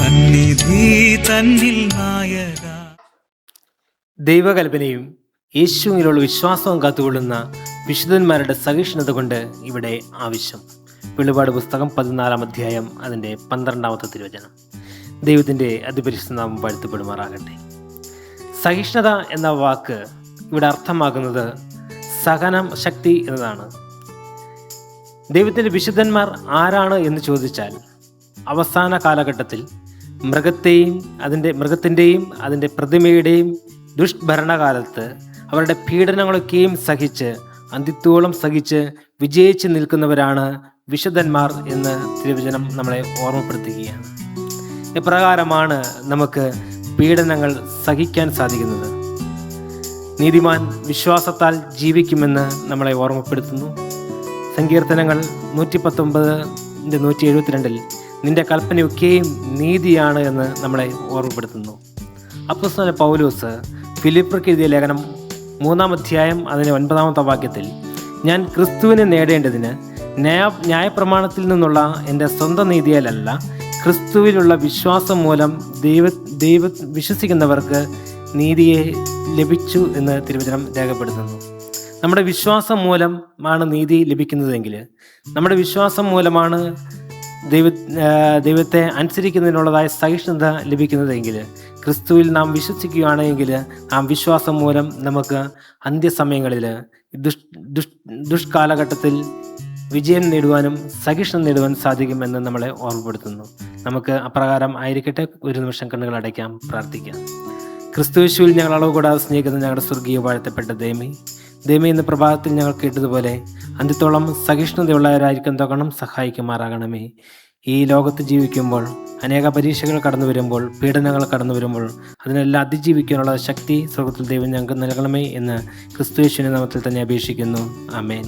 സന്നിധി തന്നിൽ നായക. ദൈവകൽപ്പനയും യേശുവിലുള്ള വിശ്വാസവും കാത്തുകൊള്ളുന്ന വിശുദ്ധന്മാരുടെ സഹിഷ്ണുത കൊണ്ട് ഇവിടെ ആവശ്യം. വെളിപാട് പുസ്തകം 14 അധ്യായം അതിൻ്റെ 12 തിരുവചനം. ദൈവത്തിൻ്റെ അതിപരിശുദ്ധ നാമം വാഴ്ത്തപ്പെടുമാറാകട്ടെ. സഹിഷ്ണുത എന്ന വാക്ക് ഇവിടെ അർത്ഥമാക്കുന്നത് സഹനം ശക്തി എന്നതാണ്. ദൈവത്തിൻ്റെ വിശുദ്ധന്മാർ ആരാണ് എന്ന് ചോദിച്ചാൽ, അവസാന കാലഘട്ടത്തിൽ മൃഗത്തിൻ്റെയും അതിൻ്റെ പ്രതിമയുടെയും ദുഷ്ഭരണകാലത്ത് അവരുടെ പീഡനങ്ങളൊക്കെയും സഹിച്ച് അന്ത്യത്തോളം സഹിച്ച് വിജയിച്ച് നിൽക്കുന്നവരാണ് വിശുദ്ധന്മാർ എന്ന് തിരുവചനം നമ്മളെ ഓർമ്മപ്പെടുത്തുകയാണ്. ഇപ്രകാരമാണ് നമുക്ക് പീഡനങ്ങൾ സഹിക്കാൻ സാധിക്കുന്നത്. നീതിമാൻ വിശ്വാസത്താൽ ജീവിക്കുമെന്ന് നമ്മളെ ഓർമ്മപ്പെടുത്തുന്നു. സങ്കീർത്തനങ്ങൾ 119:172 നിന്റെ കൽപ്പനയൊക്കെയും നീതിയാണ് എന്ന് നമ്മളെ ഓർമ്മപ്പെടുത്തുന്നു. അപ്പോസ്തലൻ പൗലോസ് ഫിലിപ്പിയർക്ക് എഴുതിയ ലേഖനം 3 അധ്യായം അതിൻ്റെ 9 വാക്യത്തിൽ, ഞാൻ ക്രിസ്തുവിനെ നേടേണ്ടതിന് ന്യായപ്രമാണത്തിൽ നിന്നുള്ള എൻ്റെ സ്വന്തം നീതിയാലല്ല, ക്രിസ്തുവിലുള്ള വിശ്വാസം മൂലം വിശ്വസിക്കുന്നവർക്ക് നീതിയെ ലഭിച്ചു എന്ന് തിരുവചനം രേഖപ്പെടുത്തുന്നു. നമ്മുടെ വിശ്വാസം മൂലമാണ് നീതി ലഭിക്കുന്നതെങ്കിൽ, നമ്മുടെ വിശ്വാസം മൂലമാണ് ദൈവത്തെ അനുസരിക്കുന്നതിനുള്ളതായ സഹിഷ്ണുത ലഭിക്കുന്നതെങ്കിൽ, ക്രിസ്തുവിൽ നാം വിശ്വസിക്കുകയാണെങ്കിൽ ആ വിശ്വാസം മൂലം നമുക്ക് അന്ത്യസമയങ്ങളിൽ ദുഷ്കാലഘട്ടത്തിൽ വിജയം നേടുവാനും സഹിഷ്ണുത നേടുവാൻ സാധിക്കുമെന്ന് നമ്മളെ ഓർമ്മപ്പെടുത്തുന്നു. നമുക്ക് അപ്രകാരം ആയിരിക്കട്ടെ. ഒരു നിമിഷം കണ്ണുകൾ അടയ്ക്കാം, പ്രാർത്ഥിക്കാം. ക്രിസ്തുയേശുവിൽ ഞങ്ങൾ അളവ് കൂടാതെ സ്നേഹിക്കുന്ന ഞങ്ങളുടെ സ്വർഗീയ വാഴ്ത്തപ്പെട്ട ദൈവമേ, ഇന്ന് പ്രഭാതത്തിൽ ഞങ്ങൾ കേട്ടതുപോലെ അന്ത്യത്തോളം സഹിഷ്ണുതയുള്ളവരായിരിക്കും തൊകണം സഹായിക്കുമാറാകണമേ. ഈ ലോകത്ത് ജീവിക്കുമ്പോൾ അനേക പരീക്ഷകൾ കടന്നു വരുമ്പോൾ, പീഡനങ്ങൾ കടന്നു വരുമ്പോൾ അതിനെല്ലാം അതിജീവിക്കാനുള്ള ശക്തി സ്വർഗത്തിൽ ദൈവം ഞങ്ങൾക്ക് നൽകണമേ എന്ന് ക്രിസ്തുയേശുവിന്റെ നാമത്തിൽ തന്നെ അപേക്ഷിക്കുന്നു. ആമേൻ.